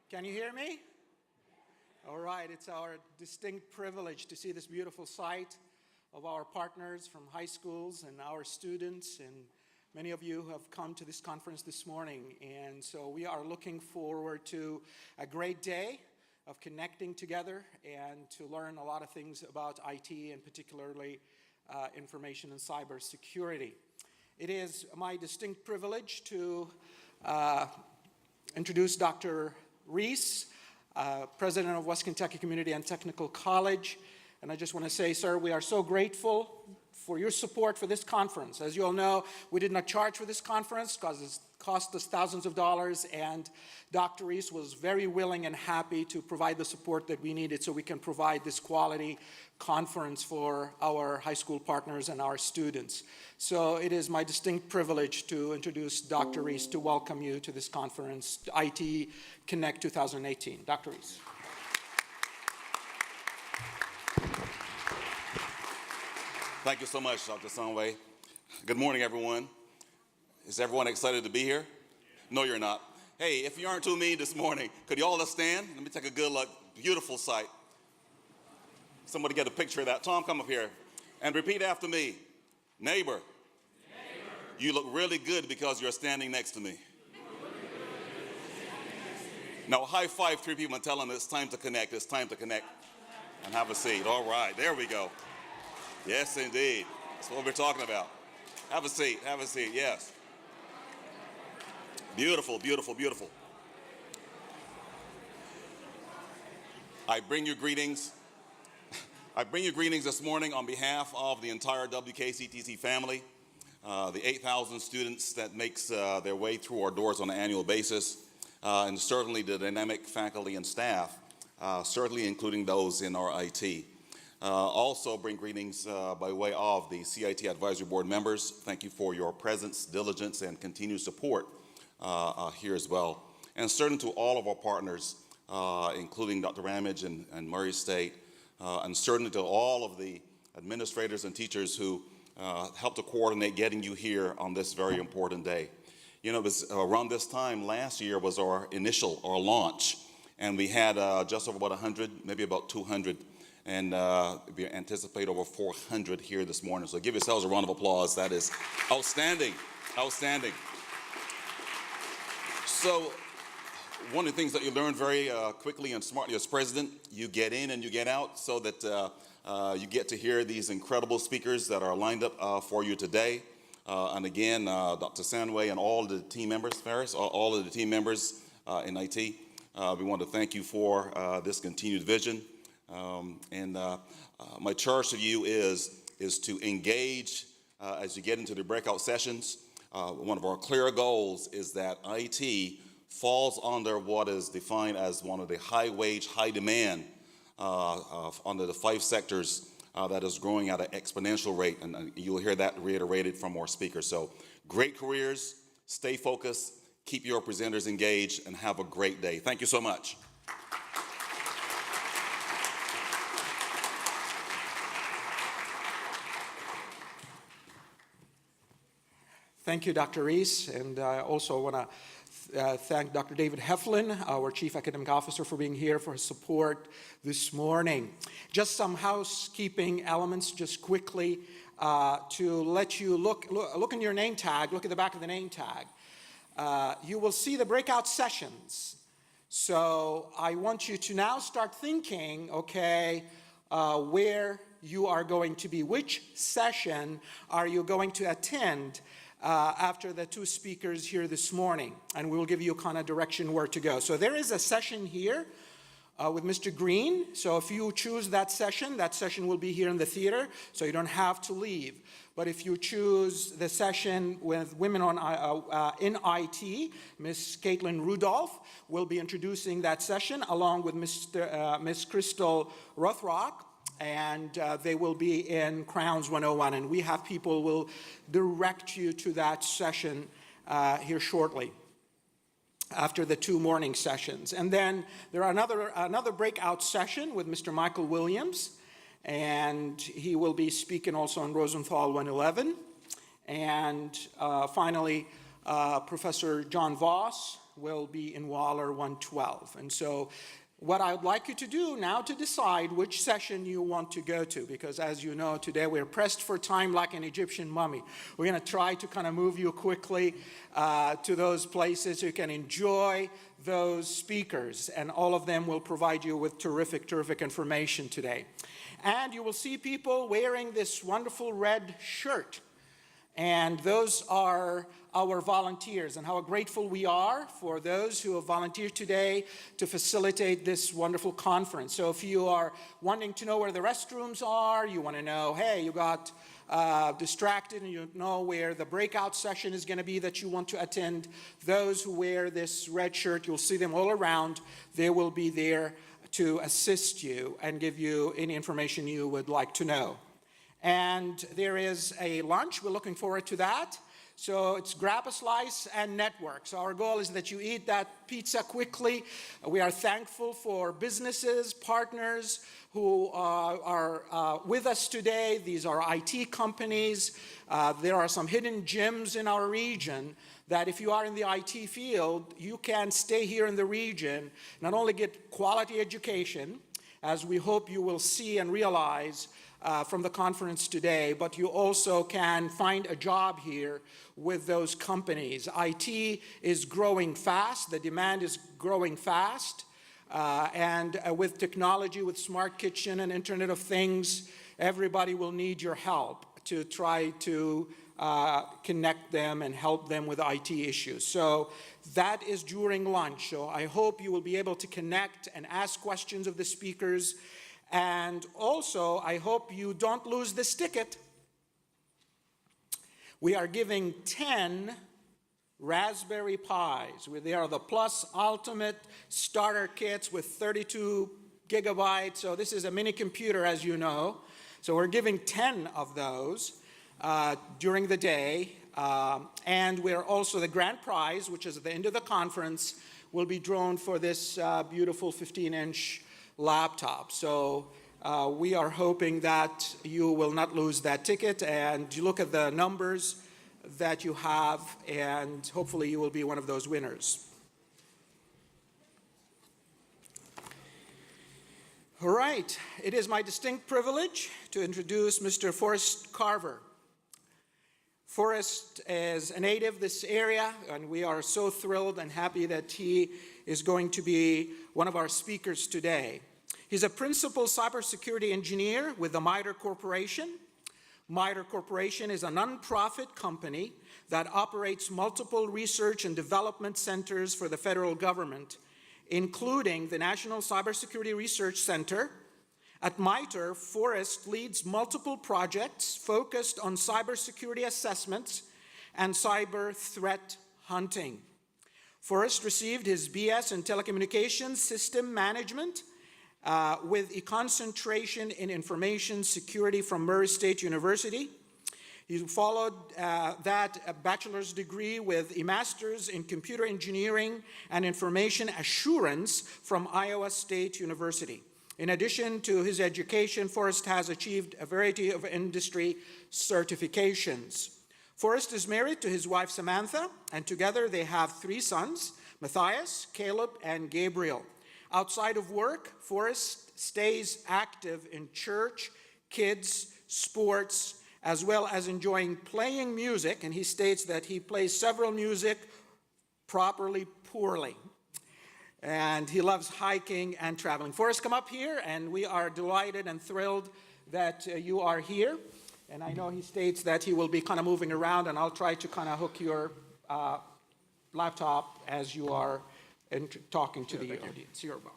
Can you hear me? All right, it's our distinct privilege to see this beautiful sight of our partners from high schools and our students, and many of you who have come to this conference this morning. And so we are looking forward to a great day of connecting together and to learn a lot of things about IT and particularly information and cybersecurity. It is my distinct privilege to introduce Dr. Reese, President of West Kentucky Community and Technical College. And I just want to say, sir, we are so grateful for your support for this conference. As you all know, we did not charge for this conference because it cost us thousands of dollars, and Dr. Reese was very willing and happy to provide the support that we needed so we can provide this quality conference for our high school partners and our students. So it is my distinct privilege to introduce Dr. Reese to welcome you to this conference, IT Connect 2018. Dr. Reese. Thank you so much, Dr. Sunway. Good morning, everyone. Is everyone excited to be here? No, you're not. Hey, if you aren't too mean this morning, could you all stand? Let me take a good look. Beautiful sight. Somebody get a picture of that. Tom, come up here and repeat after me. Neighbor, neighbor. You look really good because you're standing next to me. Now, high five 3 people and tell them it's time to connect. It's time to connect. And have a seat. All right, there we go. Yes, indeed. That's what we're talking about. Have a seat, yes. Beautiful, beautiful, beautiful. I bring you greetings. I bring you greetings this morning on behalf of the entire WKCTC family, the 8,000 students that makes their way through our doors on an annual basis, and certainly the dynamic faculty and staff, certainly including those in our IT. Also bring greetings by way of the CIT Advisory Board members. Thank you for your presence, diligence, and continued support here as well. And certainly to all of our partners, including Dr. Ramage and Murray State, and certainly to all of the administrators and teachers who helped to coordinate getting you here on this very important day. You know, it was around this time last year was our launch, and we had just over about 100, maybe about 200. And we anticipate over 400 here this morning. So give yourselves a round of applause. That is outstanding, outstanding. So one of the things that you learn very quickly and smartly as president, you get in and you get out so that you get to hear these incredible speakers that are lined up for you today. And again, Dr. Sandway and all the team members, Ferris, all of the team members in IT, we want to thank you for this continued vision. My charge to you is to engage as you get into the breakout sessions. One of our clear goals is that IT falls under what is defined as one of the high wage, high demand under the 5 sectors that is growing at an exponential rate, and you'll hear that reiterated from our speakers. So great careers, stay focused, keep your presenters engaged, and have a great day. Thank you so much. Thank you, Dr. Reese, and I also want to thank Dr. David Heflin, our Chief Academic Officer, for being here for his support this morning. Just some housekeeping elements, just quickly, to let you look in your name tag, look at the back of the name tag. You will see the breakout sessions. So I want you to now start thinking, okay, where you are going to be, which session are you going to attend after the 2 speakers here this morning, and we will give you kind of direction where to go. So there is a session here with Mr. Green. So if you choose that session will be here in the theater, so you don't have to leave. But if you choose the session with women in IT, Ms. Caitlin Rudolph will be introducing that session along with Ms. Crystal Rothrock. And they will be in Crowns 101, and we have people will direct you to that session here shortly after the 2 morning sessions. And then there are another breakout session with Mr. Michael Williams, and he will be speaking also on Rosenthal 111. And finally, Professor John Voss will be in Waller 112. And so what I would like you to do now to decide which session you want to go to, because as you know, today we're pressed for time like an Egyptian mummy. We're going to try to kind of move you quickly to those places so you can enjoy those speakers, and all of them will provide you with terrific information today. And you will see people wearing this wonderful red shirt. And those are our volunteers, and how grateful we are for those who have volunteered today to facilitate this wonderful conference. So if you are wanting to know where the restrooms are, you want to know, hey, you got distracted and you know where the breakout session is going to be that you want to attend, those who wear this red shirt, you'll see them all around. They will be there to assist you and give you any information you would like to know. And there is a lunch. We're looking forward to that. So it's grab a slice and network. So our goal is that you eat that pizza quickly. We are thankful for businesses, partners who are with us today. These are IT companies. There are some hidden gems in our region that if you are in the IT field, you can stay here in the region, not only get quality education, as we hope you will see and realize from the conference today, but you also can find a job here with those companies. IT is growing fast. The demand is growing fast. And with technology, with Smart Kitchen and Internet of Things, everybody will need your help to try to connect them and help them with IT issues. So that is during lunch. So I hope you will be able to connect and ask questions of the speakers. And also, I hope you don't lose this ticket. We are giving 10 Raspberry Pis. They are the Plus Ultimate starter kits with 32 gigabytes. So this is a mini computer, as you know. So we're giving 10 of those during the day. And we're also the grand prize, which is at the end of the conference, will be drawn for this beautiful 15-inch laptop. So we are hoping that you will not lose that ticket, and you look at the numbers that you have, and hopefully you will be one of those winners. All right, it is my distinct privilege to introduce Mr. Forrest Carver. Forrest is a native of this area, and we are so thrilled and happy that he is going to be one of our speakers today. He's a principal cybersecurity engineer with the MITRE Corporation. MITRE Corporation is a nonprofit company that operates multiple research and development centers for the federal government, including the National Cybersecurity Research Center. At MITRE, Forrest leads multiple projects focused on cybersecurity assessments and cyber threat hunting. Forrest received his BS in Telecommunications System Management with a concentration in information security from Murray State University. He followed that a bachelor's degree with a master's in computer engineering and information assurance from Iowa State University. In addition to his education, Forrest has achieved a variety of industry certifications. Forrest is married to his wife Samantha, and together they have 3 sons, Matthias, Caleb, and Gabriel. Outside of work, Forrest stays active in church, kids, sports, as well as enjoying playing music, and he states that he plays several music properly, poorly. And he loves hiking and traveling. Forrest, come up here, and we are delighted and thrilled that you are here. And I know he states that he will be kind of moving around, and I'll try to kind of hook your laptop as you are talking to the audience. You're welcome.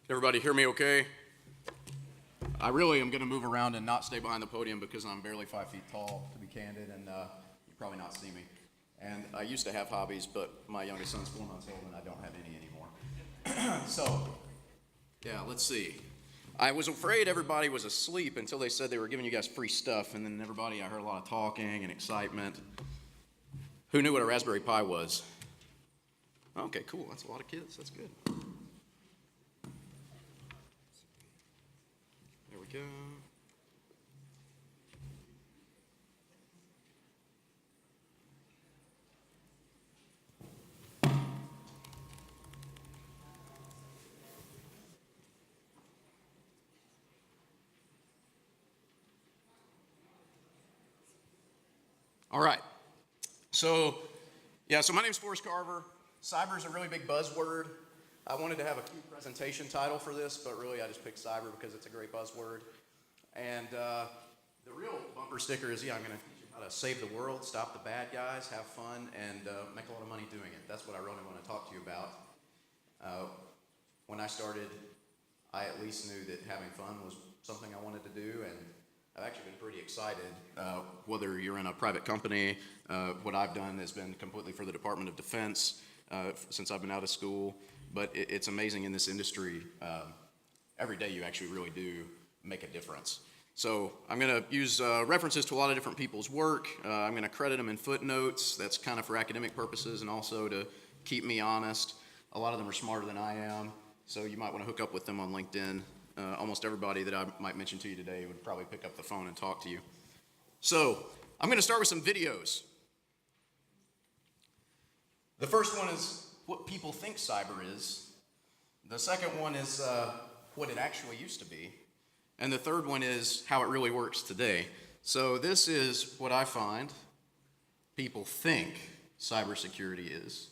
Can everybody hear me okay? I really am going to move around and not stay behind the podium because I'm barely 5 feet tall, to be candid, and you probably not see me. And I used to have hobbies, but my youngest son's 4 months old and I don't have any anymore. So, yeah, let's see. I was afraid everybody was asleep until they said they were giving you guys free stuff, and then I heard a lot of talking and excitement. Who knew what a Raspberry Pi was? Okay, cool. That's a lot of kids. That's good. There we go. All right. So my name's Forrest Carver. Cyber is a really big buzzword. I wanted to have a cute presentation title for this, but really I just picked cyber because it's a great buzzword. And the real bumper sticker is, I'm going to teach you how to save the world, stop the bad guys, have fun, and make a lot of money doing it. That's what I really want to talk to you about. When I started, I at least knew that having fun was something I wanted to do, and I've actually been pretty excited. Whether you're in a private company, what I've done has been completely for the Department of Defense since I've been out of school. But it's amazing in this industry. Every day you actually really do make a difference. So I'm going to use references to a lot of different people's work. I'm going to credit them in footnotes. That's kind of for academic purposes and also to keep me honest. A lot of them are smarter than I am, so you might want to hook up with them on LinkedIn. Almost everybody that I might mention to you today would probably pick up the phone and talk to you. So I'm going to start with some videos. The first one is what people think cyber is. The second one is what it actually used to be. And the third one is how it really works today. So this is what I find people think cybersecurity is.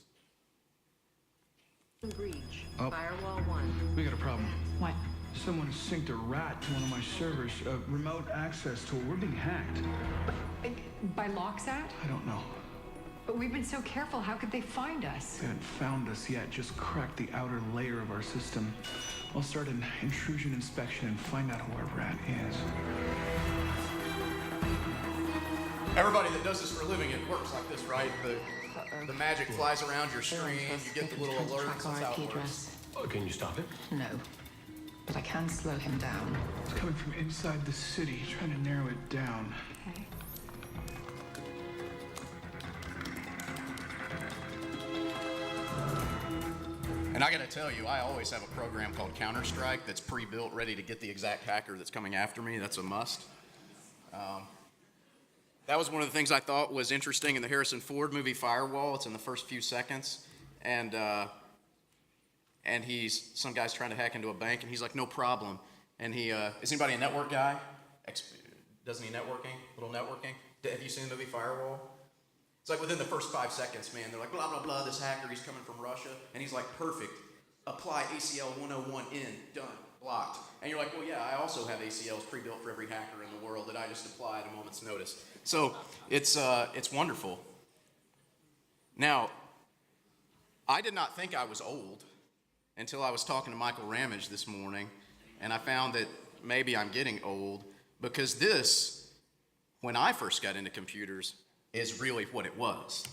Breach. Oh. Firewall 1. We got a problem. What? Someone synced a rat to one of my servers. Remote access tool. We're being hacked. By Locksat? I don't know. But we've been so careful. How could they find us? They haven't found us yet. Just cracked the outer layer of our system. I'll start an intrusion inspection and find out who our rat is. Everybody that does this for a living, it works like this, right? The magic flies around your screen, you get the little alerts, that's how it works. Can you stop it? No. But I can slow him down. It's coming from inside the city, trying to narrow it down. Okay. And I gotta tell you, I always have a program called Counter-Strike that's pre-built, ready to get the exact hacker that's coming after me. That's a must. That was one of the things I thought was interesting in the Harrison Ford movie Firewall. It's in the first few seconds. And some guy's trying to hack into a bank, and he's like, no problem. And is anybody a network guy? Does any networking? Little networking? Have you seen the movie Firewall? It's like within the first 5 seconds, man, they're like, blah, blah, blah, this hacker, he's coming from Russia. And he's like, perfect. Apply ACL 101 in, done, blocked. And you're like, well, yeah, I also have ACLs pre-built for every hacker in the world that I just apply at a moment's notice. So it's wonderful. Now, I did not think I was old until I was talking to Michael Ramage this morning, and I found that maybe I'm getting old because this, when I first got into computers, is really what it was.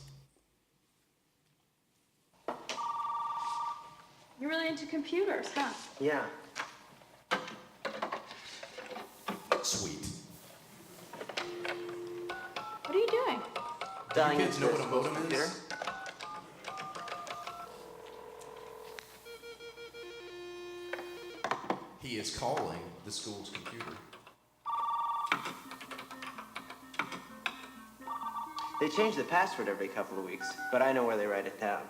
You're really into computers, huh? Yeah. Sweet. What are you doing? Dying You kids know what a into modem computer. is? He is calling the school's computer. They change the password every couple of weeks, but I know where they write it down.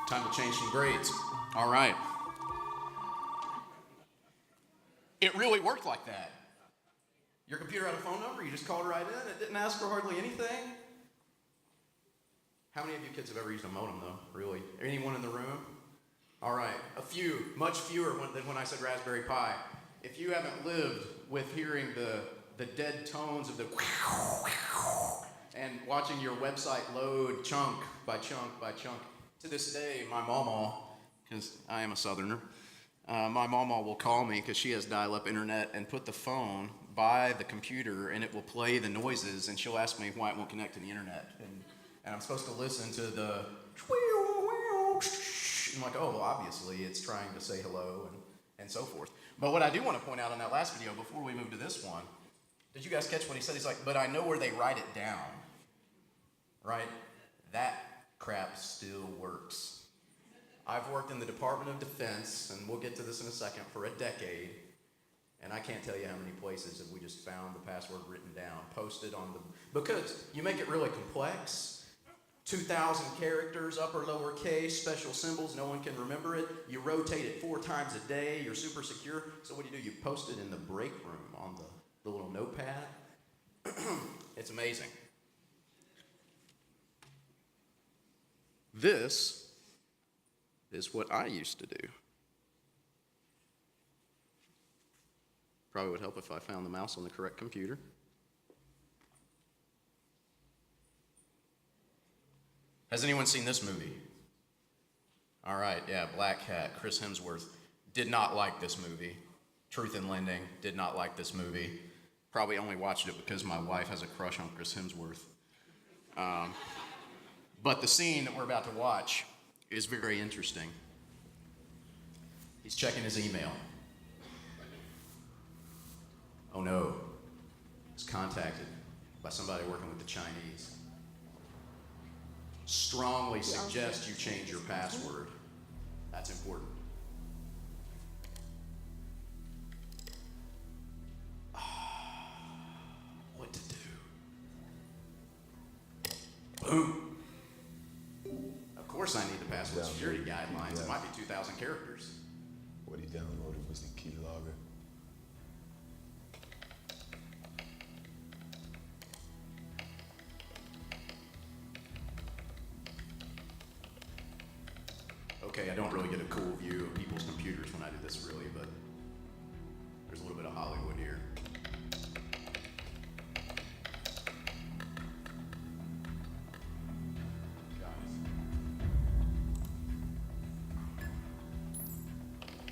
Time to change some grades. All right. It really worked like that. Your computer had a phone number, you just called right in, it didn't ask for hardly anything. How many of you kids have ever used a modem though, really? Anyone in the room? All right, a few, much fewer than when I said Raspberry Pi. If you haven't lived with hearing the dead tones of the and watching your website load chunk by chunk by chunk, to this day, my mama, because I am a southerner, my mama will call me because she has dial-up internet and put the phone by the computer and it will play the noises and she'll ask me why it won't connect to the internet. And I'm supposed to listen to the I'm like, oh, well, obviously it's trying to say hello and so forth. But what I do want to point out on that last video before we move to this one, did you guys catch what he said? He's like, but I know where they write it down, right? That crap still works. I've worked in the Department of Defense, and we'll get to this in a second, for a decade, and I can't tell you how many places that we just found the password written down, posted on the, because you make it really complex, 2,000 characters, upper, lower case, special symbols, no one can remember it. You rotate it 4 times a day, you're super secure. So what do? You post it in the break room on the little notepad. It's amazing. This is what I used to do. Probably would help if I found the mouse on the correct computer. Has anyone seen this movie? All right, yeah, Black Hat, Chris Hemsworth. Did not like this movie. Truth in Lending, did not like this movie. Probably only watched it because my wife has a crush on Chris Hemsworth. But the scene that we're about to watch is very interesting. He's checking his email. Oh no, he's contacted by somebody working with the Chinese. Strongly suggest you change your password. That's important. What to do? Boom. Of course I need the password security guidelines. It might be 2,000 characters. What he downloaded was the keylogger. Okay, I don't really get a cool view of people's computers when I do this really, but there's a little bit of Hollywood here.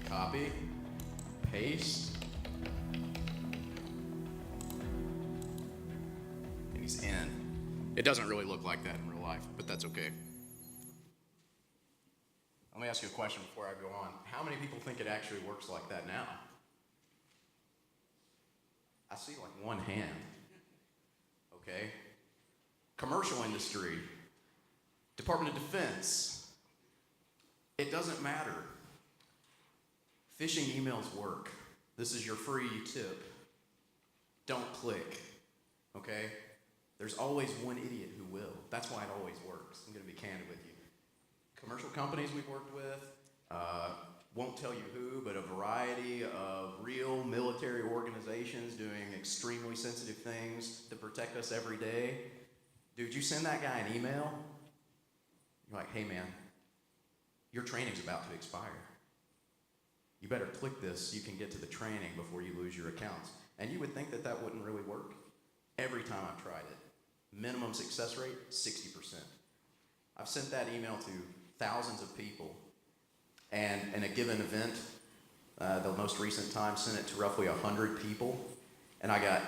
Copy, paste, and he's in. It doesn't really look like that in real life, but that's okay. Let me ask you a question before I go on. How many people think it actually works like that now? I see like one hand. Okay. Commercial industry, Department of Defense. It doesn't matter. Phishing emails work. This is your free tip. Don't click. Okay? There's always one idiot who will. That's why it always works. I'm going to be candid with you. Commercial companies we've worked with, won't tell you who, but a variety of real military organizations doing extremely sensitive things to protect us every day. Dude, you send that guy an email, you're like, hey man, your training's about to expire. You better click this so you can get to the training before you lose your accounts. And you would think that that wouldn't really work. Every time I've tried it. Minimum success rate, 60%. I've sent that email to thousands of people, and in a given event, the most recent time sent it to roughly 100 people, and I got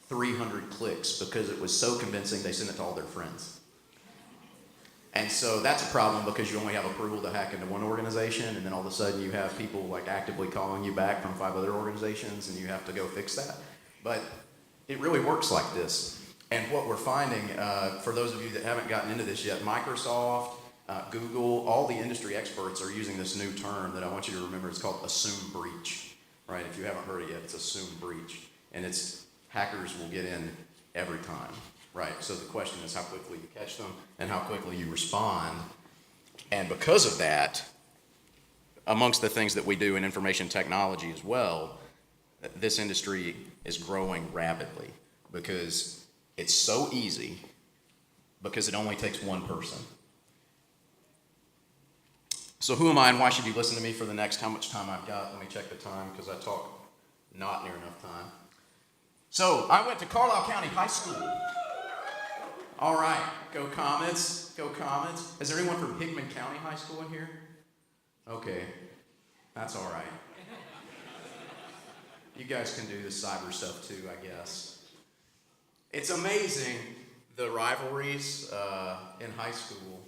300 clicks because it was so convincing they sent it to all their friends. And so that's a problem because you only have approval to hack into one organization, and then all of a sudden you have people like actively calling you back from 5 other organizations, and you have to go fix that. But it really works like this. And what we're finding, for those of you that haven't gotten into this yet, Microsoft, Google, all the industry experts are using this new term that I want you to remember. It's called assume breach, right? If you haven't heard it yet, it's assume breach. And it's hackers will get in every time, right? So the question is how quickly you catch them and how quickly you respond. And because of that, amongst the things that we do in information technology as well, this industry is growing rapidly because it's so easy because it only takes one person. So who am I and why should you listen to me for the next, how much time I've got? Let me check the time because I talk not near enough time. So I went to Carlisle County High School. All right, go Comets, go Comets. Is there anyone from Hickman County High School in here? Okay, that's all right. You guys can do the cyber stuff too, I guess. It's amazing the rivalries in high school.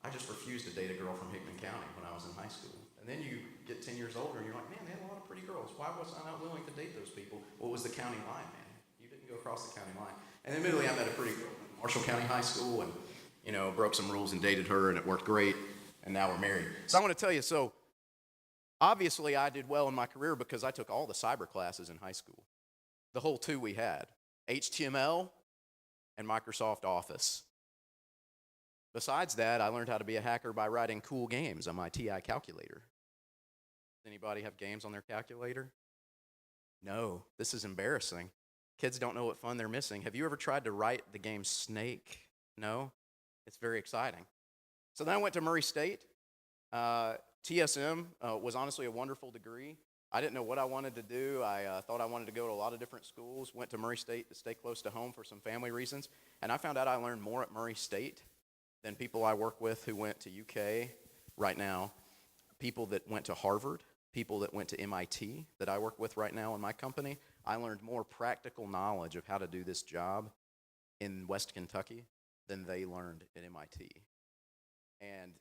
I just refused to date a girl from Hickman County when I was in high school. And then you get 10 years older and you're like, man, they had a lot of pretty girls. Why was I not willing to date those people? What was the county line, man? You didn't go across the county line. And admittedly, I met a pretty girl in Marshall County High School and, you know, broke some rules and dated her and it worked great. And now we're married. So I want to tell you, so obviously I did well in my career because I took all the cyber classes in high school. The whole 2 we had, HTML and Microsoft Office. Besides that, I learned how to be a hacker by writing cool games on my TI calculator. Does anybody have games on their calculator? No, this is embarrassing. Kids don't know what fun they're missing. Have you ever tried to write the game Snake? No? It's very exciting. So then I went to Murray State. TSM was honestly a wonderful degree. I didn't know what I wanted to do. I thought I wanted to go to a lot of different schools. Went to Murray State to stay close to home for some family reasons. And I found out I learned more at Murray State than people I work with who went to UK right now, people that went to Harvard, people that went to MIT that I work with right now in my company. I learned more practical knowledge of how to do this job in West Kentucky than they learned at MIT. And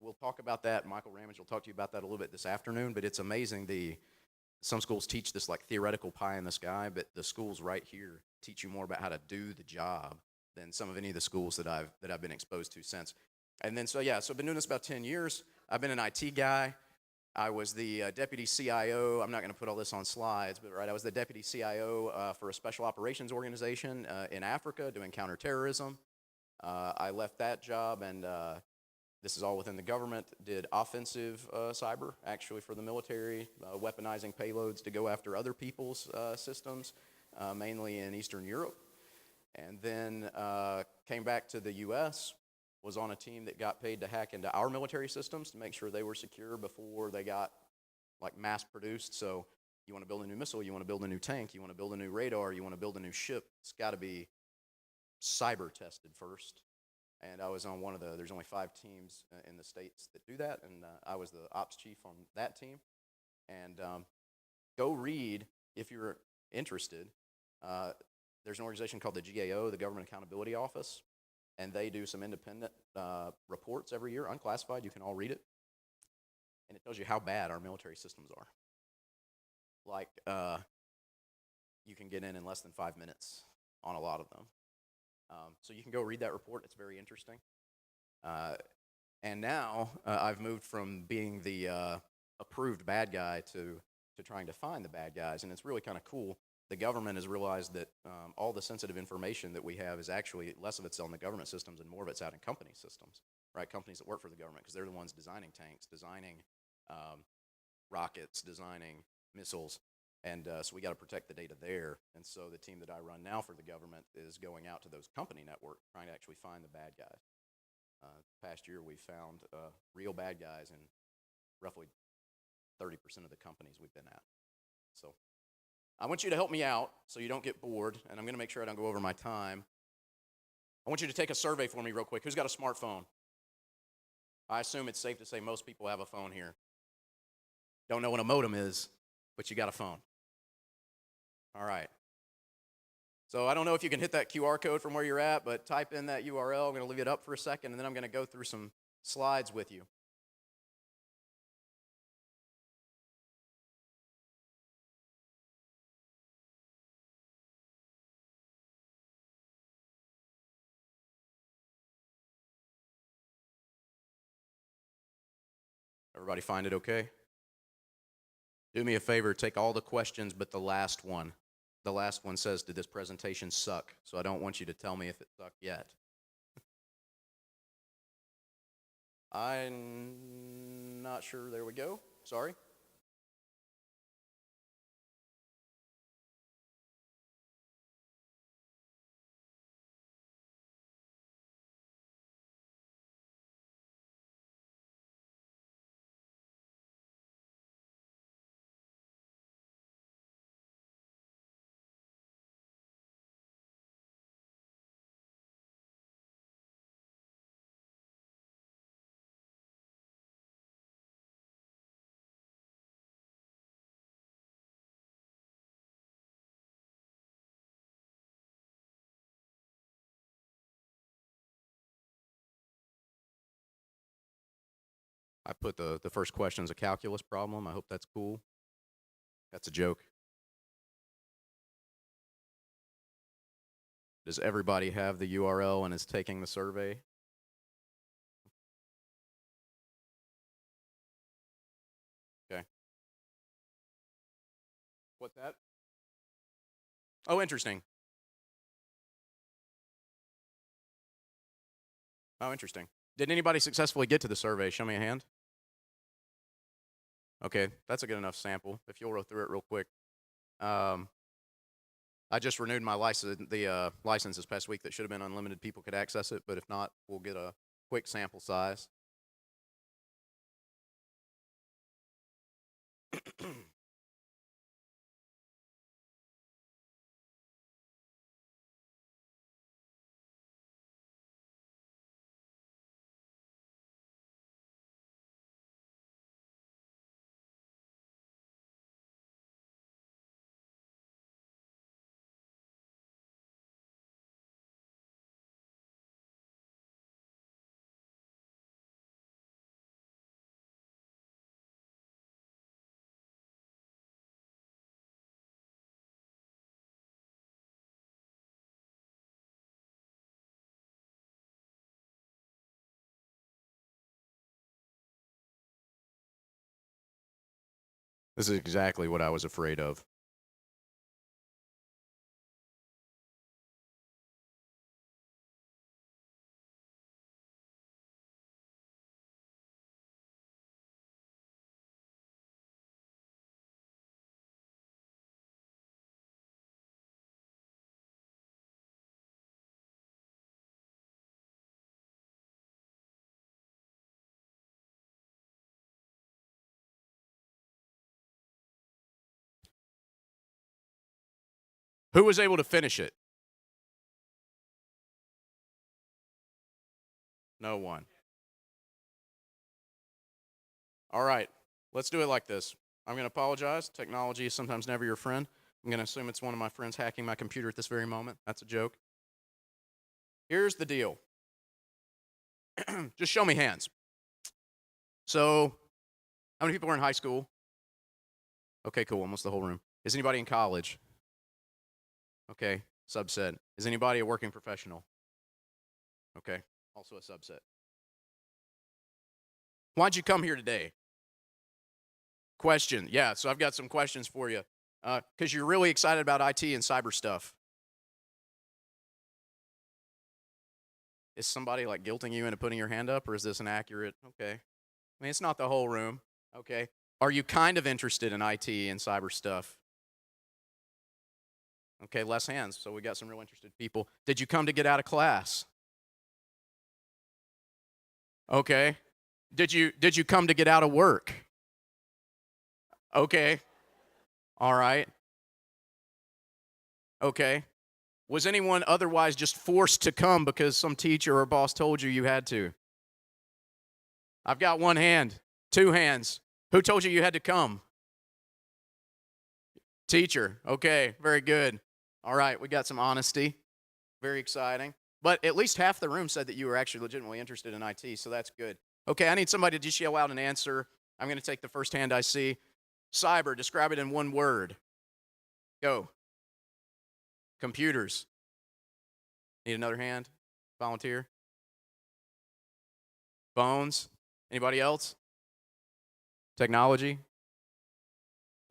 we'll talk about that. Michael Ramage will talk to you about that a little bit this afternoon, but it's amazing. Some schools teach this like theoretical pie in the sky, but the schools right here teach you more about how to do the job than some of any of the schools that I've been exposed to since. And then, so I've been doing this about 10 years. I've been an IT guy. I was the deputy CIO. I'm not going to put all this on slides, but I was the deputy CIO for a special operations organization in Africa doing counterterrorism. I left that job, and this is all within the government, did offensive cyber, actually for the military, weaponizing payloads to go after other people's systems, mainly in Eastern Europe. And then came back to the U.S., was on a team that got paid to hack into our military systems to make sure they were secure before they got like mass produced. So you want to build a new missile, you want to build a new tank, you want to build a new radar, you want to build a new ship. It's got to be cyber tested first. And I was on there's only 5 teams in the States that do that, and I was the ops chief on that team. And go read, if you're interested, there's an organization called the GAO, the Government Accountability Office, and they do some independent reports every year, unclassified. You can all read it. And it tells you how bad our military systems are. Like, you can get in less than 5 minutes on a lot of them. So you can go read that report. It's very interesting. And now I've moved from being the approved bad guy to trying to find the bad guys, and it's really kind of cool. The government has realized that all the sensitive information that we have is actually less of it's on the government systems and more of it's out in company systems, right? Companies that work for the government, because they're the ones designing tanks, designing rockets, designing missiles. And so we got to protect the data there. And so the team that I run now for the government is going out to those company networks, trying to actually find the bad guys. Past year, we found real bad guys in roughly 30% of the companies we've been at. So I want you to help me out so you don't get bored, and I'm going to make sure I don't go over my time. I want you to take a survey for me real quick. Who's got a smartphone? I assume it's safe to say most people have a phone here. Don't know what a modem is, but you got a phone. All right. So I don't know if you can hit that QR code from where you're at, but type in that URL. I'm going to leave it up for a second, and then I'm going to go through some slides with you. Everybody find it okay? Do me a favor, take all the questions but the last one. The last one says, did this presentation suck? So I don't want you to tell me if it sucked yet. I'm not sure. There we go. Sorry. I put the first question as a calculus problem. I hope that's cool. That's a joke. Does everybody have the URL and is taking the survey? Okay. What's that? Oh, interesting. Oh, interesting. Did anybody successfully get to the survey? Show me a hand. Okay, that's a good enough sample. If you'll roll through it real quick. I just renewed my license, license this past week that should have been unlimited. People could access it, but if not, we'll get a quick sample size. This is exactly what I was afraid of. Who was able to finish it? No one. All right, let's do it like this. I'm going to apologize. Technology is sometimes never your friend. I'm going to assume it's one of my friends hacking my computer at this very moment. That's a joke. Here's the deal. Just show me hands. So, how many people are in high school? Okay, cool, almost the whole room. Is anybody in college? Okay, subset. Is anybody a working professional? Okay, also a subset. Why'd you come here today? Question. Yeah, so I've got some questions for you. Because you're really excited about IT and cyber stuff. Is somebody like guilting you into putting your hand up, or is this an accurate? Okay. I mean, it's not the whole room. Okay. Are you kind of interested in IT and cyber stuff? Okay, less hands, so we got some real interested people. Did you come to get out of class? Okay. Did you come to get out of work? Okay. All right. Okay. Was anyone otherwise just forced to come because some teacher or boss told you you had to? I've got one hand, two hands. Who told you you had to come? Teacher. Okay, very good. All right, we got some honesty. Very exciting. But at least half the room said that you were actually legitimately interested in IT, so that's good. Okay, I need somebody to just yell out an answer. I'm going to take the first hand I see. Cyber, describe it in one word. Go. Computers. Need another hand? Volunteer? Phones? Anybody else? Technology?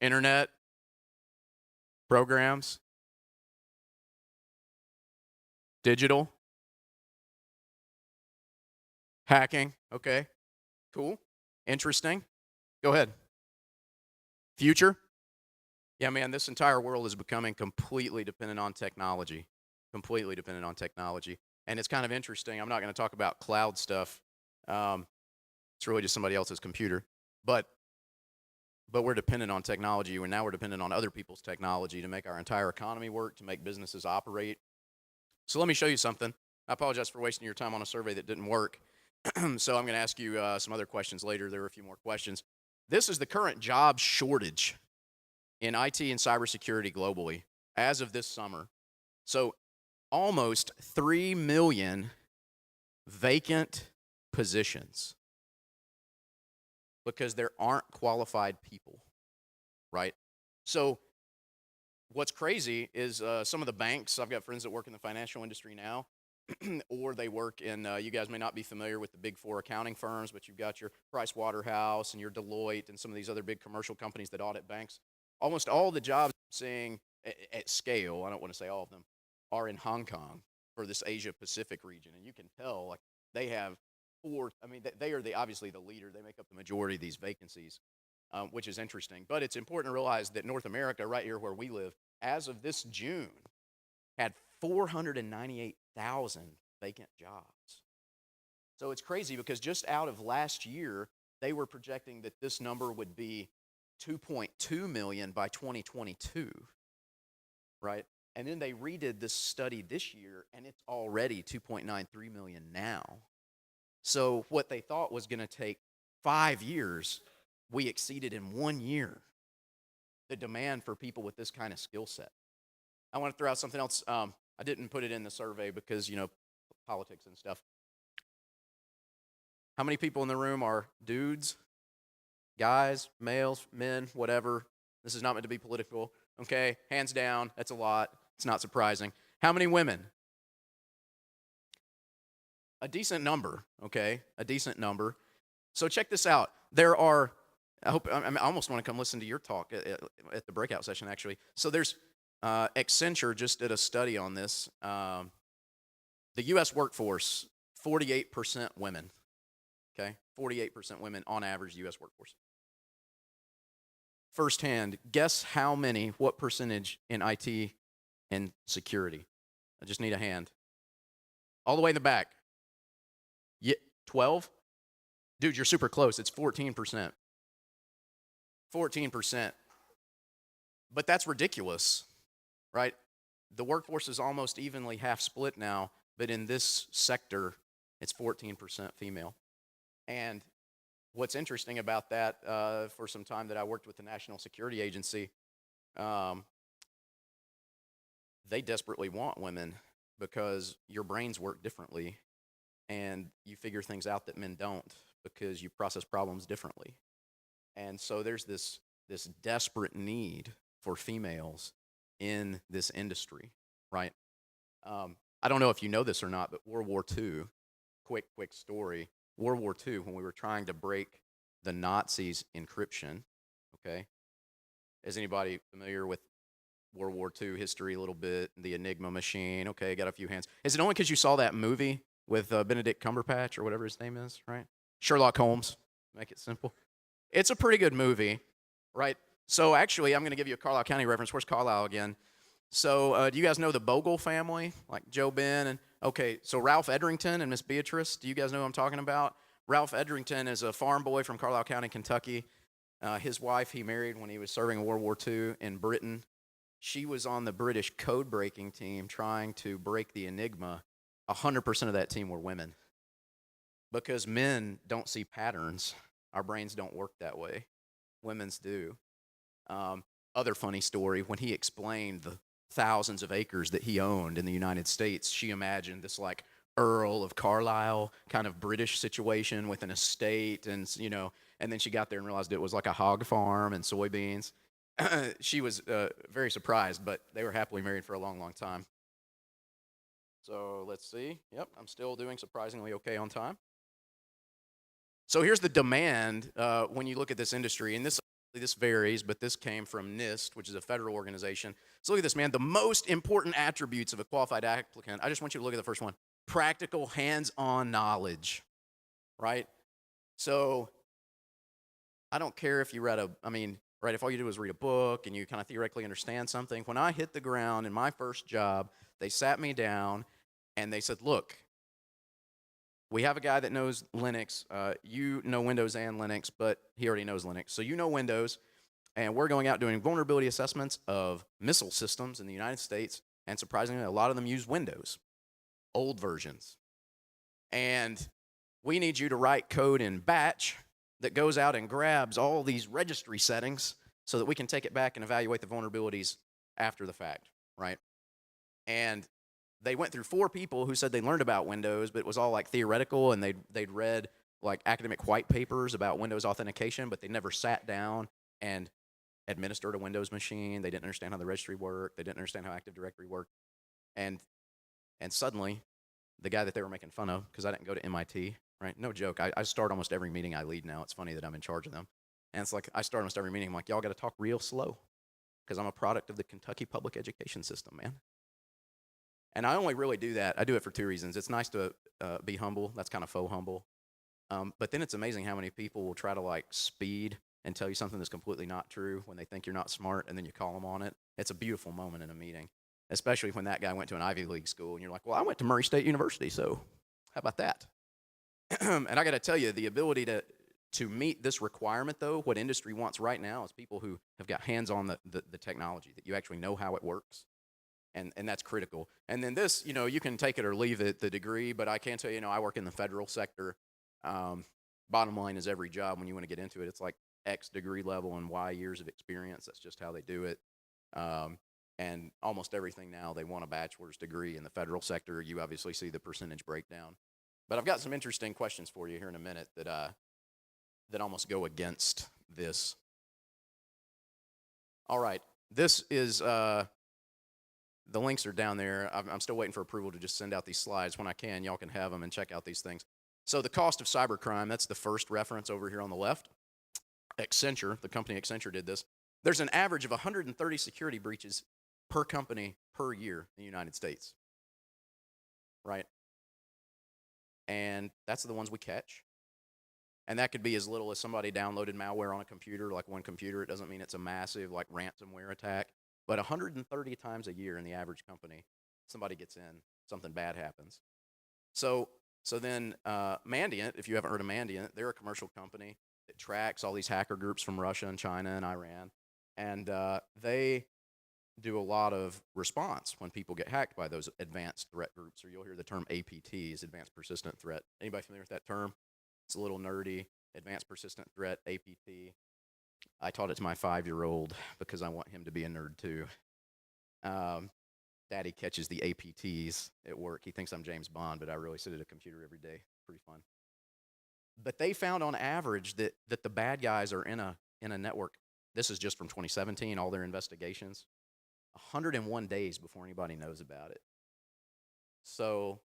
Internet? Programs? Digital? Hacking? Okay. Cool. Interesting. Go ahead. Future? Yeah, man, this entire world is becoming completely dependent on technology. Completely dependent on technology. And it's kind of interesting. I'm not going to talk about cloud stuff. It's really just somebody else's computer. But we're dependent on technology, and now we're dependent on other people's technology to make our entire economy work, to make businesses operate. So let me show you something. I apologize for wasting your time on a survey that didn't work. So I'm going to ask you some other questions later. There are a few more questions. This is the current job shortage in IT and cybersecurity globally as of this summer. So almost 3 million vacant positions because there aren't qualified people, right? So what's crazy is some of the banks, I've got friends that work in the financial industry now, or they work in, you guys may not be familiar with the big four accounting firms, but you've got your Price Waterhouse and your Deloitte and some of these other big commercial companies that audit banks. Almost all the jobs I'm seeing at scale, I don't want to say all of them, are in Hong Kong for this Asia Pacific region. And you can tell, like, They have they are obviously the leader. They make up the majority of these vacancies, which is interesting. But it's important to realize that North America, right here where we live, as of this June, had 498,000 vacant jobs. So it's crazy because just out of last year, they were projecting that this number would be 2.2 million by 2022, right? And then they redid this study this year, and it's already 2.93 million now. So what they thought was going to take 5 years, we exceeded in 1 year the demand for people with this kind of skill set. I want to throw out something else. I didn't put it in the survey because, politics and stuff. How many people in the room are dudes, guys, males, men, whatever? This is not meant to be political. Okay, hands down, that's a lot. It's not surprising. How many women? A decent number, okay? A decent number. So check this out. There are, I almost want to come listen to your talk at the breakout session, actually. So there's, Accenture just did a study on this. The U.S. workforce, 48% women, okay? 48% women on average, U.S. workforce. Firsthand, guess what percentage in IT and security? I just need a hand. All the way in the back. 12? Dude, you're super close. It's 14%. 14%. But that's ridiculous, right? The workforce is almost evenly half split now, but in this sector, it's 14% female. And what's interesting about that, for some time that I worked with the National Security Agency, they desperately want women because your brains work differently and you figure things out that men don't because you process problems differently. And so there's this desperate need for females in this industry, right? I don't know if you know this or not, but World War II, quick story. World War II, when we were trying to break the Nazis' encryption, okay? Is anybody familiar with World War II history a little bit? The Enigma machine, okay, got a few hands. Is it only because you saw that movie with Benedict Cumberbatch or whatever his name is, right? Sherlock Holmes, make it simple. It's a pretty good movie, right? So actually, I'm going to give you a Carlisle County reference. Where's Carlisle again? So do you guys know the Bogle family, like Joe Ben? And okay, so Ralph Edrington and Miss Beatrice, do you guys know who I'm talking about? Ralph Edrington is a farm boy from Carlisle County, Kentucky. His wife he married when he was serving in World War II in Britain. She was on the British code-breaking team trying to break the Enigma. 100% of that team were women. Because men don't see patterns. Our brains don't work that way. Women's do. Other funny story, when he explained the thousands of acres that he owned in the United States, she imagined this like Earl of Carlisle kind of British situation with an estate and then she got there and realized it was like a hog farm and soybeans. She was very surprised, but they were happily married for a long, long time. So let's see. Yep, I'm still doing surprisingly okay on time. So here's the demand when you look at this industry, and this varies, but this came from NIST, which is a federal organization. So look at this, man. The most important attributes of a qualified applicant, I just want you to look at the first one. Practical, hands-on knowledge, right? So I don't care if you right, if all you do is read a book and you kind of theoretically understand something. When I hit the ground in my first job, they sat me down and they said, look, we have a guy that knows Linux. You know Windows and Linux, but he already knows Linux. So you know Windows, and we're going out doing vulnerability assessments of missile systems in the United States, and surprisingly, a lot of them use Windows, old versions. And we need you to write code in batch that goes out and grabs all these registry settings so that we can take it back and evaluate the vulnerabilities after the fact, right? And they went through 4 people who said they learned about Windows, but it was all like theoretical, and they'd read like academic white papers about Windows authentication, but they never sat down and administered a Windows machine. They didn't understand how the registry worked. They didn't understand how Active Directory worked. And suddenly, the guy that they were making fun of, because I didn't go to MIT, right? No joke. I start almost every meeting I lead now. It's funny that I'm in charge of them. And it's like I start almost every meeting. I'm like, y'all got to talk real slow because I'm a product of the Kentucky public education system, man. And I only really do that. I do it for two reasons. It's nice to be humble. That's kind of faux humble. But then it's amazing how many people will try to like speed and tell you something that's completely not true when they think you're not smart, and then you call them on it. It's a beautiful moment in a meeting, especially when that guy went to an Ivy League school, and you're like, well, I went to Murray State University, so how about that? And I got to tell you, the ability to meet this requirement, though, what industry wants right now is people who have got hands on the technology, that you actually know how it works. And that's critical. And then this, you can take it or leave it, the degree, but I can tell you, I work in the federal sector. Bottom line is every job, when you want to get into it, it's like X degree level and Y years of experience. That's just how they do it. And almost everything now, they want a bachelor's degree in the federal sector. You obviously see the percentage breakdown. But I've got some interesting questions for you here in a minute that almost go against this. All right, this is... the links are down there. I'm still waiting for approval to just send out these slides. When I can, y'all can have them and check out these things. So the cost of cybercrime, that's the first reference over here on the left. Accenture, the company Accenture did this. There's an average of 130 security breaches per company per year in the United States, right? And that's the ones we catch. And that could be as little as somebody downloaded malware on a computer, like one computer. It doesn't mean it's a massive, like, ransomware attack. But 130 times a year in the average company, somebody gets in, something bad happens. So then Mandiant, if you haven't heard of Mandiant, they're a commercial company that tracks all these hacker groups from Russia and China and Iran. And they do a lot of response when people get hacked by those advanced threat groups, or you'll hear the term APTs, Advanced Persistent Threat. Anybody familiar with that term? It's a little nerdy. Advanced Persistent Threat, APT. I taught it to my 5-year-old because I want him to be a nerd too. Daddy catches the APTs at work. He thinks I'm James Bond, but I really sit at a computer every day. Pretty fun. But they found on average that the bad guys are in a network. This is just from 2017, all their investigations. 101 days before anybody knows about it. So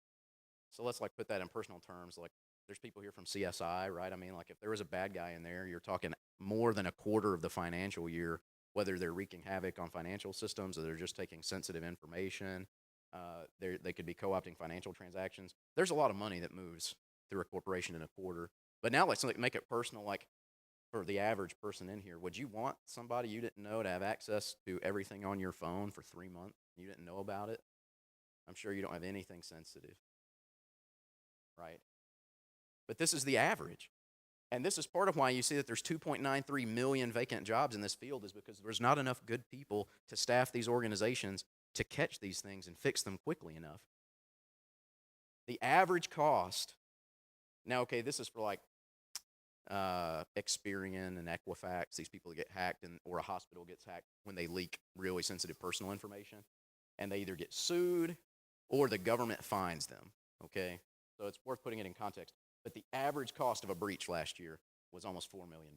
let's like put that in personal terms. Like, there's people here from CSI, right? I mean, like, if there was a bad guy in there, you're talking more than a quarter of the financial year, whether they're wreaking havoc on financial systems or they're just taking sensitive information. They could be co-opting financial transactions. There's a lot of money that moves through a corporation in a quarter. But now let's make it personal, like for the average person in here. Would you want somebody you didn't know to have access to everything on your phone for 3 months? You didn't know about it? I'm sure you don't have anything sensitive, right? But this is the average. And this is part of why you see that there's 2.93 million vacant jobs in this field, is because there's not enough good people to staff these organizations to catch these things and fix them quickly enough. The average cost, now, okay, this is for like Experian and Equifax, these people that get hacked, or a hospital gets hacked when they leak really sensitive personal information. And they either get sued or the government fines them, okay? So it's worth putting it in context. But the average cost of a breach last year was almost $4 million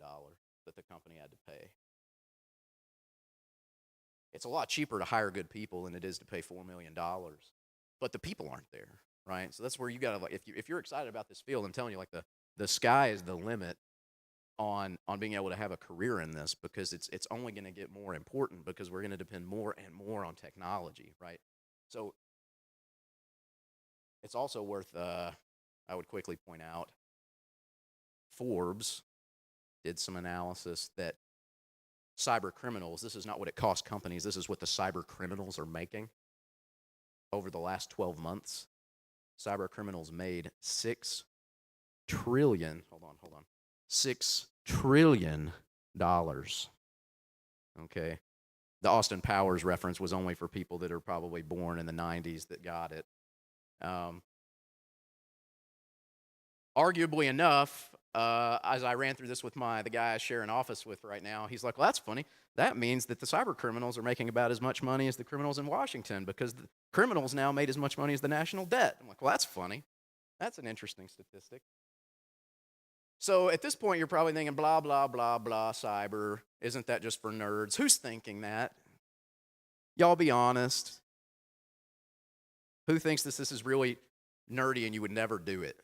that the company had to pay. It's a lot cheaper to hire good people than it is to pay $4 million. But the people aren't there, right? So that's where you got to, like, if you're excited about this field, I'm telling you, like, the sky is the limit on being able to have a career in this, because it's only going to get more important, because we're going to depend more and more on technology, right? So it's also worth... I would quickly point out, Forbes did some analysis that cyber criminals, this is not what it costs companies, this is what the cyber criminals are making. Over the last 12 months, cyber criminals made $6 trillion, $6 trillion. Okay. The Austin Powers reference was only for people that are probably born in the 90s that got it. Arguably enough, as I ran through this with the guy I share an office with right now, he's like, well, that's funny. That means that the cyber criminals are making about as much money as the criminals in Washington, because the criminals now made as much money as the national debt. I'm like, well, that's funny. That's an interesting statistic. So at this point, you're probably thinking, blah, blah, blah, blah, cyber. Isn't that just for nerds? Who's thinking that? Y'all be honest. Who thinks this is really nerdy and you would never do it?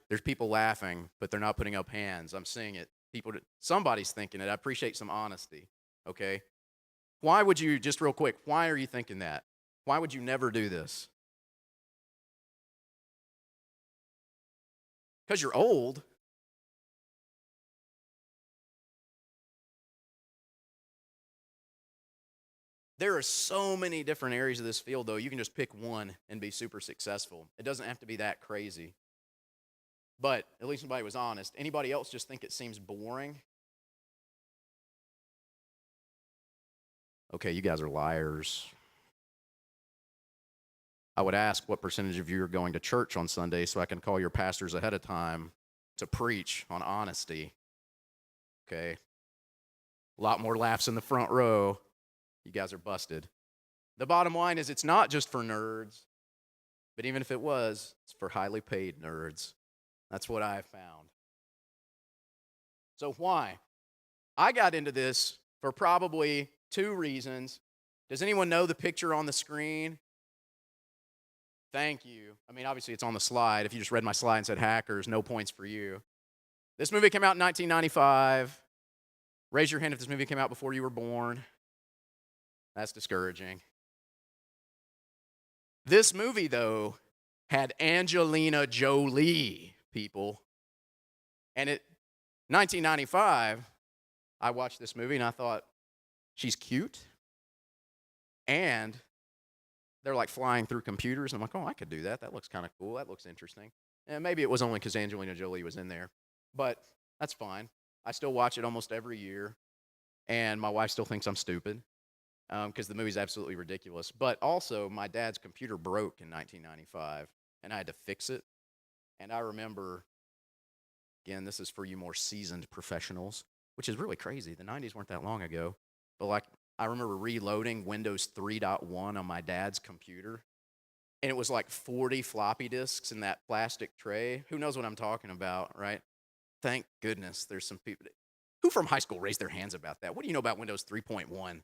There's people laughing, but they're not putting up hands. I'm seeing it. Somebody's thinking it. I appreciate some honesty, okay? Why would you, just real quick, why are you thinking that? Why would you never do this? Because you're old. There are so many different areas of this field, though. You can just pick one and be super successful. It doesn't have to be that crazy. But at least somebody was honest. Anybody else just think it seems boring? Okay, you guys are liars. I would ask what percentage of you are going to church on Sunday so I can call your pastors ahead of time to preach on honesty. Okay? A lot more laughs in the front row. You guys are busted. The bottom line is it's not just for nerds, but even if it was, it's for highly paid nerds. That's what I found. So why? I got into this for probably 2 reasons. Does anyone know the picture on the screen? Thank you. I mean, obviously it's on the slide. If you just read my slide and said hackers, no points for you. This movie came out in 1995. Raise your hand if this movie came out before you were born. That's discouraging. This movie, though, had Angelina Jolie, people. And in 1995, I watched this movie and I thought, she's cute. And they're like flying through computers. And I'm like, oh, I could do that. That looks kind of cool. That looks interesting. And maybe it was only because Angelina Jolie was in there. But that's fine. I still watch it almost every year. And my wife still thinks I'm stupid. Because the movie's absolutely ridiculous. But also, my dad's computer broke in 1995, and I had to fix it. And I remember, again, this is for you more seasoned professionals, which is really crazy. The 90s weren't that long ago. But like, I remember reloading Windows 3.1 on my dad's computer, and it was like 40 floppy disks in that plastic tray. Who knows what I'm talking about, right? Thank goodness there's some people. Who from high school raised their hands about that? What do you know about Windows 3.1?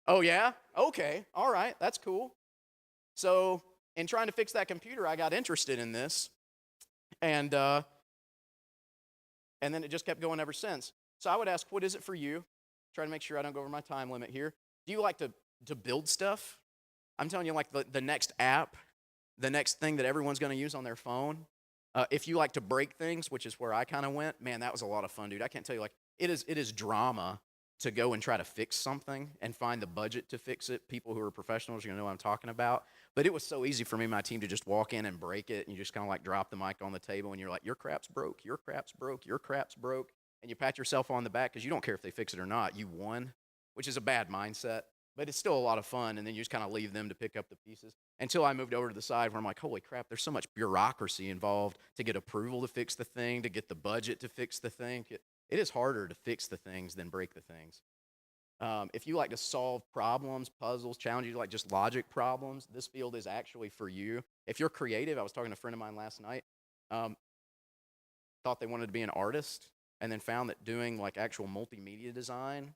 Oh, yeah? Okay. All right. That's cool. So, in trying to fix that computer, I got interested in this. And then it just kept going ever since. So, I would ask, what is it for you? Try to make sure I don't go over my time limit here. Do you like to build stuff? I'm telling you, like the next app, the next thing that everyone's going to use on their phone. If you like to break things, which is where I kind of went, man, that was a lot of fun, dude. I can't tell you, like, it is drama to go and try to fix something and find the budget to fix it. People who are professionals are going to know what I'm talking about. But it was so easy for me and my team to just walk in and break it, and you just kind of like drop the mic on the table, and you're like, your crap's broke, your crap's broke, your crap's broke, and you pat yourself on the back because you don't care if they fix it or not. You won, which is a bad mindset, but it's still a lot of fun, and then you just kind of leave them to pick up the pieces. Until I moved over to the side where I'm like, holy crap, there's so much bureaucracy involved to get approval to fix the thing, to get the budget to fix the thing. It is harder to fix the things than break the things. If you like to solve problems, puzzles, challenges, like just logic problems, this field is actually for you. If you're creative, I was talking to a friend of mine last night, thought they wanted to be an artist, and then found that doing like actual multimedia design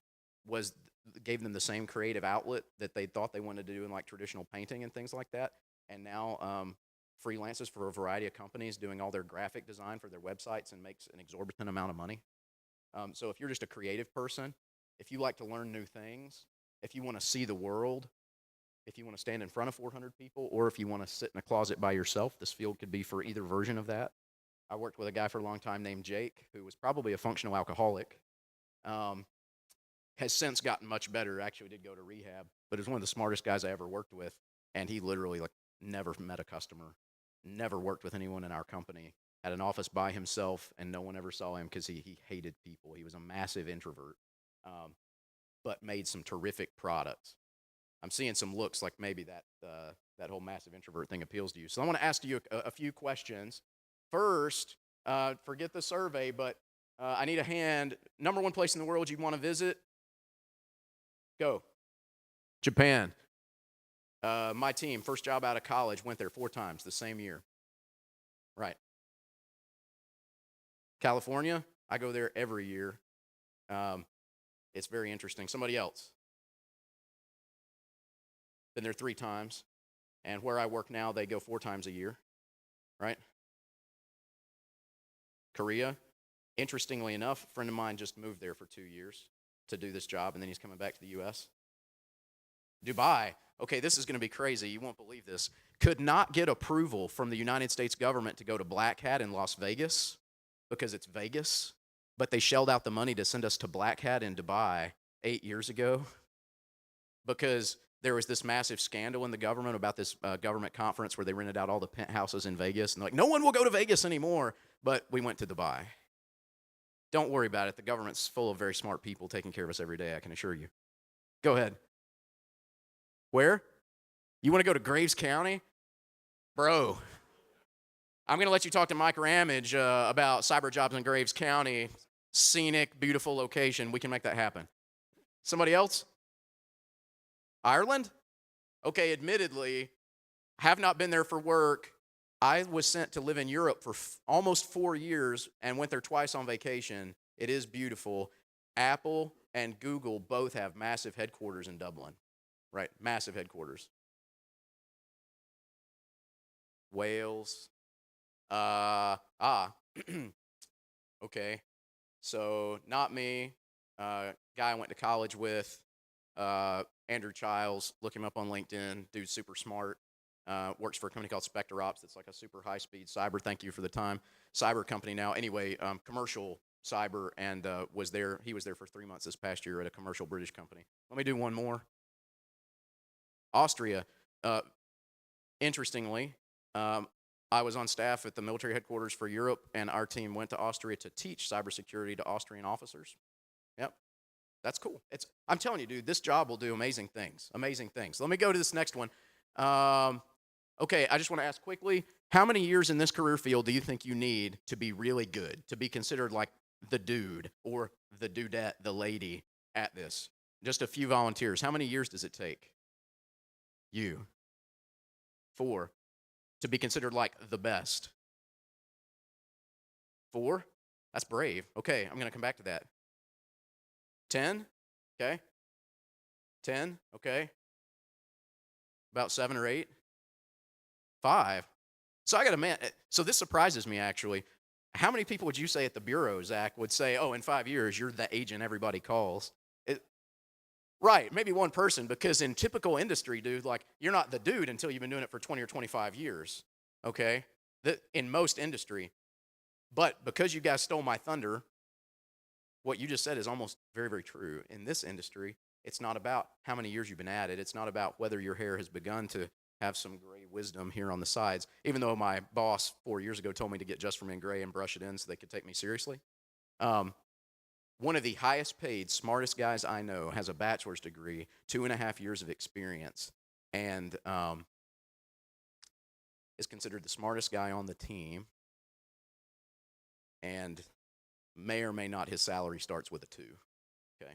gave them the same creative outlet that they thought they wanted to do in like traditional painting and things like that. And now freelances for a variety of companies doing all their graphic design for their websites and makes an exorbitant amount of money. So if you're just a creative person, if you like to learn new things, if you want to see the world, if you want to stand in front of 400 people, or if you want to sit in a closet by yourself, this field could be for either version of that. I worked with a guy for a long time named Jake, who was probably a functional alcoholic. Has since gotten much better, actually did go to rehab, but is one of the smartest guys I ever worked with, and he literally like never met a customer, never worked with anyone in our company, had an office by himself, and no one ever saw him because he hated people. He was a massive introvert. But made some terrific products. I'm seeing some looks like maybe that whole massive introvert thing appeals to you. So I want to ask you a few questions. First, forget the survey, but I need a hand. Number one place in the world you'd want to visit? Go. Japan. My team, first job out of college, went there 4 times the same year. Right. California, I go there every year. It's very interesting. Somebody else. Been there 3 times. And where I work now, they go 4 times a year. Right? Korea. Interestingly enough, a friend of mine just moved there for 2 years. to do this job, and then he's coming back to the U.S. Dubai. Okay, this is going to be crazy. You won't believe this. Could not get approval from the United States government to go to Black Hat in Las Vegas because it's Vegas, but they shelled out the money to send us to Black Hat in Dubai 8 years ago because there was this massive scandal in the government about this government conference where they rented out all the penthouses in Vegas. And they're like, no one will go to Vegas anymore, but we went to Dubai. Don't worry about it. The government's full of very smart people taking care of us every day, I can assure you. Go ahead. Where? You want to go to Graves County? Bro, I'm going to let you talk to Mike Ramage about cyber jobs in Graves County. Scenic, beautiful location. We can make that happen. Somebody else? Ireland? Okay, admittedly, have not been there for work. I was sent to live in Europe for almost 4 years and went there twice on vacation. It is beautiful. Apple and Google both have massive headquarters in Dublin. Right, massive headquarters. Wales. Okay, so not me. Guy I went to college with, Andrew Childs. Look him up on LinkedIn. Dude's super smart. Works for a company called Spectre Ops. That's like a super high-speed cyber. Thank you for the time. Cyber company now. Anyway, commercial cyber, and was there. He was there for 3 months this past year at a commercial British company. Let me do one more. Austria. Interestingly, I was on staff at the military headquarters for Europe, and our team went to Austria to teach cybersecurity to Austrian officers. Yep, that's cool. I'm telling you, dude, this job will do amazing things. Amazing things. Let me go to this next one. Okay, I just want to ask quickly, how many years in this career field do you think you need to be really good, to be considered like the dude or the dudette, the lady at this? Just a few volunteers. How many years does it take? You. 4. To be considered like the best. 4? That's brave. Okay, I'm going to come back to that. 10? Okay. 10? Okay. About 7 or 8? 5. So I got a man. So this surprises me, actually. How many people would you say at the bureau, Zach, would say, oh, in 5 years, you're the agent everybody calls? Right, maybe one person, because in typical industry, dude, like, you're not the dude until you've been doing it for 20 or 25 years, okay? In most industry. But because you guys stole my thunder, what you just said is almost very, very true. In this industry, it's not about how many years you've been at it. It's not about whether your hair has begun to have some gray wisdom here on the sides, even though my boss 4 years ago told me to get just from in gray and brush it in so they could take me seriously. One of the highest paid, smartest guys I know has a bachelor's degree, 2.5 years of experience, and is considered the smartest guy on the team, and may or may not his salary starts with a 2, okay?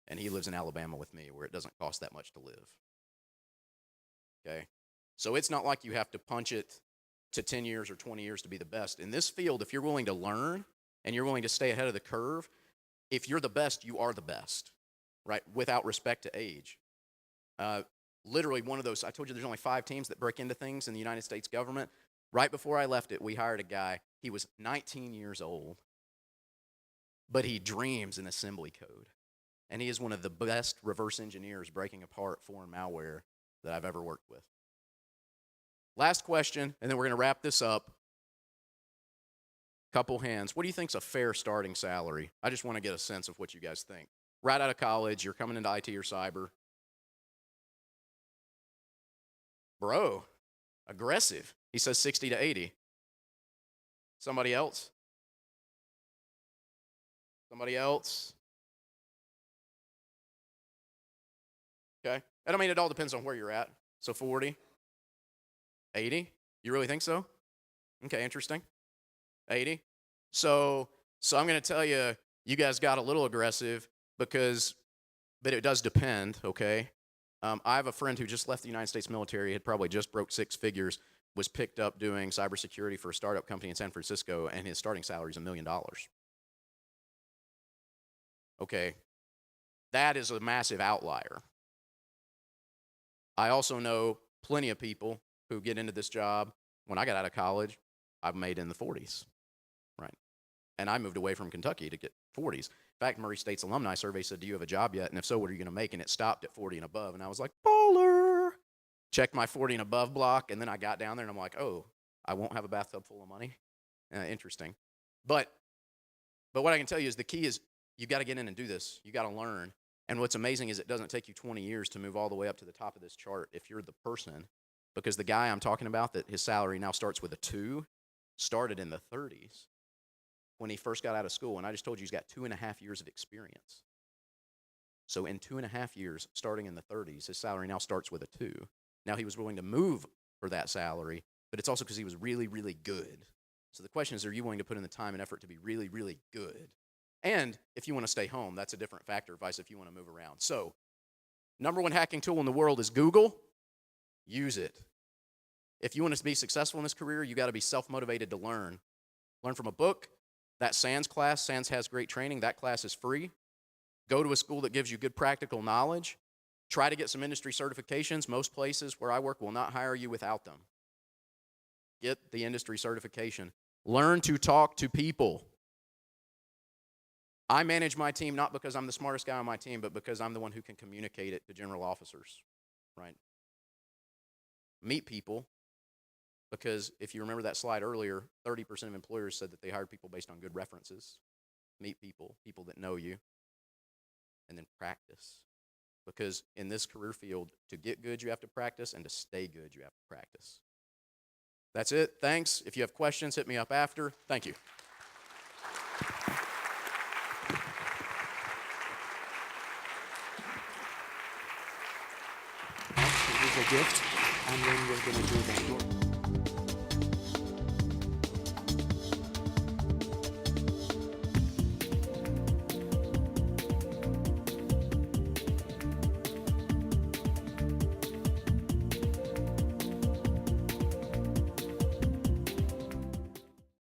And he lives in Alabama with me where it doesn't cost that much to live, okay? So it's not like you have to punch it to 10 years or 20 years to be the best. In this field, if you're willing to learn and you're willing to stay ahead of the curve, if you're the best, you are the best, right? Without respect to age. Literally one of those, I told you there's only 5 teams that break into things in the United States government. Right before I left it, we hired a guy. He was 19 years old, but he dreams in assembly code. And he is one of the best reverse engineers breaking apart foreign malware that I've ever worked with. Last question, and then we're going to wrap this up. Couple hands. What do you think's a fair starting salary? I just want to get a sense of what you guys think. Right out of college, you're coming into IT or cyber. Bro, aggressive. He says 60 to 80. Somebody else? Somebody else? Okay. And I mean, it all depends on where you're at. So 40? 80? You really think so? Okay, interesting. 80. So I'm going to tell you, you guys got a little aggressive but it does depend, okay? I have a friend who just left the United States military, had probably just broke 6 figures, was picked up doing cybersecurity for a startup company in San Francisco, and his starting salary is $1 million. Okay, that is a massive outlier. I also know plenty of people who get into this job. When I got out of college, I've made in the 40s, right? And I moved away from Kentucky to get 40s. In fact, Murray State's alumni survey said, do you have a job yet? And if so, what are you going to make? And it stopped at 40 and above. And I was like, baller. Checked my 40 and above block, and then I got down there, and I'm like, oh, I won't have a bathtub full of money? Interesting. But what I can tell you is the key is you got to get in and do this. You got to learn. And what's amazing is it doesn't take you 20 years to move all the way up to the top of this chart if you're the person, because the guy I'm talking about that his salary now starts with a 2 started in the 30s when he first got out of school. And I just told you he's got 2.5 years of experience. So in 2.5 years, starting in the 30s, his salary now starts with a 2. Now he was willing to move for that salary, but it's also because he was really, really good. So the question is, are you willing to put in the time and effort to be really, really good? And if you want to stay home, that's a different factor, vice if you want to move around. So, number one hacking tool in the world is Google. Use it. If you want to be successful in this career, you got to be self-motivated to learn. Learn from a book. That SANS class, SANS has great training. That class is free. Go to a school that gives you good practical knowledge. Try to get some industry certifications. Most places where I work will not hire you without them. Get the industry certification. Learn to talk to people. I manage my team not because I'm the smartest guy on my team, but because I'm the one who can communicate it to general officers, right? Meet people, because if you remember that slide earlier, 30% of employers said that they hired people based on good references. Meet people, people that know you, and then practice. Because in this career field, to get good, you have to practice, and to stay good, you have to practice. That's it. Thanks. If you have questions, hit me up after. Thank you. Here's a gift, and then we're going to do that.